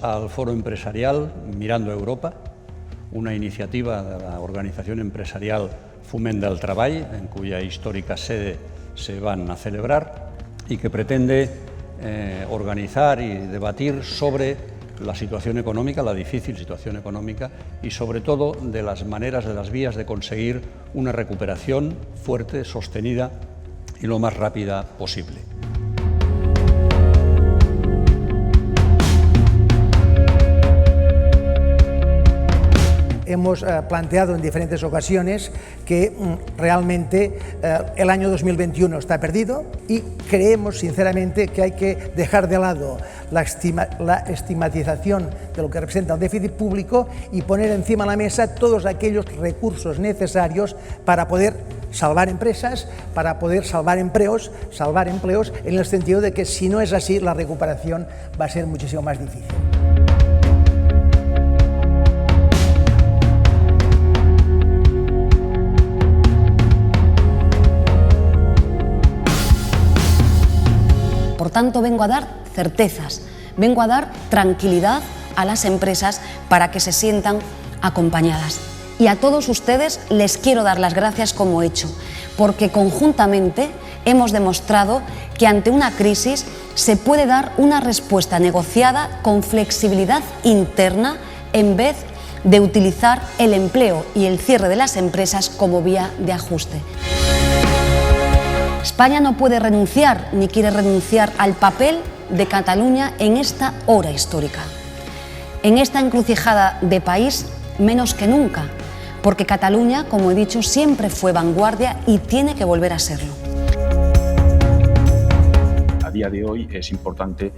al Foro Empresarial Mirando Europa, una iniciativa de la organización empresarial Foment del Treball, en cuya histórica sede se van a celebrar, y que pretende organizar y debatir sobre la situación económica, la difícil situación económica, y sobre todo de las maneras, de las vías de conseguir una recuperación fuerte, sostenida y lo más rápida posible. Hemos planteado en diferentes ocasiones que realmente el año 2021 está perdido y creemos sinceramente que hay que dejar de lado la estigmatización de lo que representa el déficit público y poner encima de la mesa todos aquellos recursos necesarios para poder salvar empresas, para poder salvar empleos en el sentido de que si no es así la recuperación va a ser muchísimo más difícil. Por tanto, vengo a dar certezas, vengo a dar tranquilidad a las empresas para que se sientan acompañadas. Y a todos ustedes les quiero dar las gracias como he hecho, porque conjuntamente hemos demostrado que ante una crisis se puede dar una respuesta negociada con flexibilidad interna en vez de utilizar el empleo y el cierre de las empresas como vía de ajuste. España no puede renunciar ni quiere renunciar al papel de Cataluña en esta hora histórica. En esta encrucijada de país, menos que nunca, porque Cataluña, como he dicho, siempre fue vanguardia y tiene que volver a serlo. A día de hoy es importante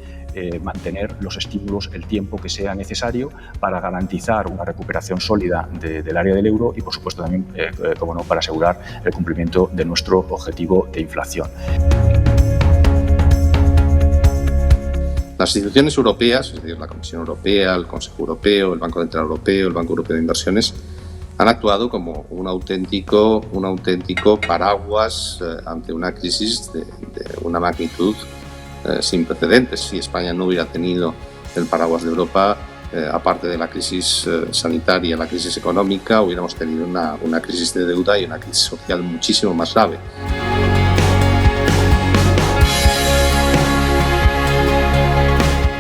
mantener los estímulos el tiempo que sea necesario para garantizar una recuperación sólida del área del euro y, por supuesto, también, como no, para asegurar el cumplimiento de nuestro objetivo de inflación. Las instituciones europeas, es decir, la Comisión Europea, el Consejo Europeo, el Banco Central Europeo, el Banco Europeo de Inversiones, han actuado como un auténtico paraguas ante una crisis de una magnitud sin precedentes. Si España no hubiera tenido el paraguas de Europa, aparte de la crisis sanitaria, la crisis económica, hubiéramos tenido una crisis de deuda y una crisis social muchísimo más grave.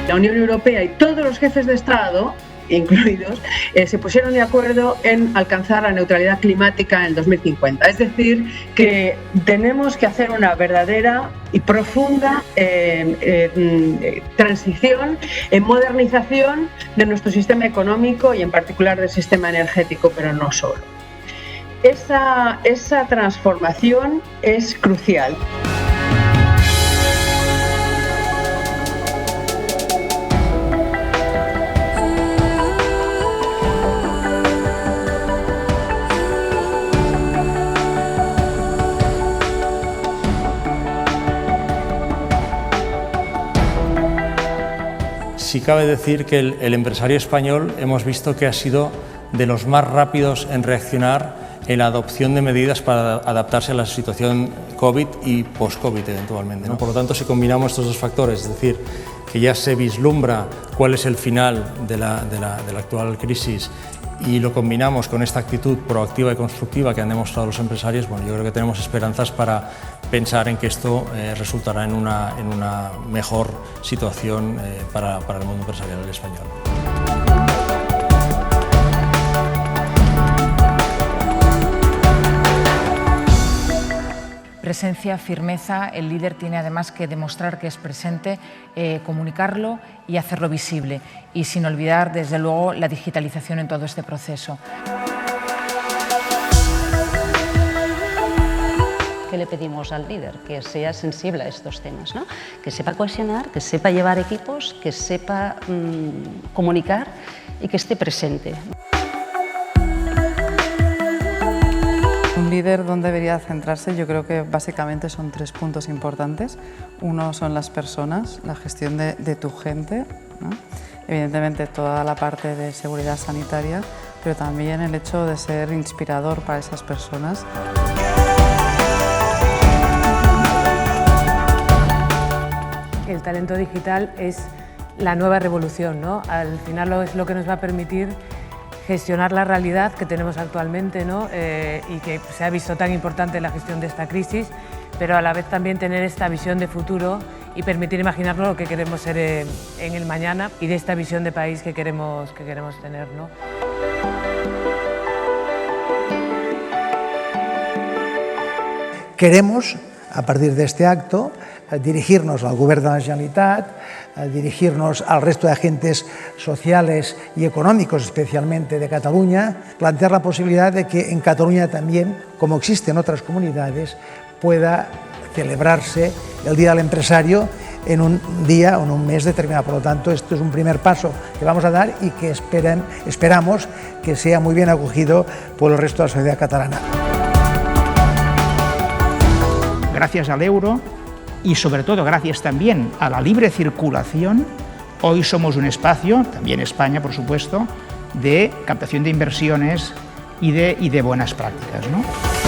La Unión Europea y todos los jefes de Estado, incluidos, se pusieron de acuerdo en alcanzar la neutralidad climática en el 2050. Es decir, que tenemos que hacer una verdadera y profunda transición, modernización de nuestro sistema económico y en particular del sistema energético, pero no solo. Esa transformación es crucial. Sí cabe decir que el empresario español hemos visto que ha sido de los más rápidos en reaccionar en la adopción de medidas para adaptarse a la situación COVID y post-COVID eventualmente, ¿no? Por lo tanto, si combinamos estos dos factores, es decir, que ya se vislumbra cuál es el final de la actual crisis y lo combinamos con esta actitud proactiva y constructiva que han demostrado los empresarios, bueno, yo creo que tenemos esperanzas para pensar en que esto resultará en una mejor situación para el mundo empresarial español. Presencia, firmeza, el líder tiene además que demostrar que es presente, comunicarlo y hacerlo visible, y sin olvidar desde luego la digitalización en todo este proceso. ¿Qué le pedimos al líder? Que sea sensible a estos temas, ¿no? Que sepa cohesionar, que sepa llevar equipos, que sepa comunicar y que esté presente. Un líder, ¿dónde debería centrarse? Yo creo que básicamente son 3 puntos importantes. Uno son las personas, la gestión de tu gente, ¿no? Evidentemente toda la parte de seguridad sanitaria, pero también el hecho de ser inspirador para esas personas. El talento digital es la nueva revolución, ¿no? Al final es lo que nos va a permitir gestionar la realidad que tenemos actualmente, ¿no? Y que se ha visto tan importante en la gestión de esta crisis, pero a la vez también tener esta visión de futuro y permitir imaginarnos lo que queremos ser en el mañana y de esta visión de país que queremos tener, ¿no? Queremos, a partir de este acto, dirigirnos al Govern de la Generalitat, dirigirnos al resto de agentes sociales y económicos, especialmente de Cataluña, plantear la posibilidad de que en Cataluña también, como existe en otras comunidades, pueda celebrarse el Día del Empresario en un día o en un mes determinado. Por lo tanto, esto es un primer paso que vamos a dar y que esperamos que sea muy bien acogido por el resto de la sociedad catalana. Gracias al euro y sobre todo gracias también a la libre circulación, hoy somos un espacio, también España por supuesto, de captación de inversiones y de buenas prácticas, ¿no?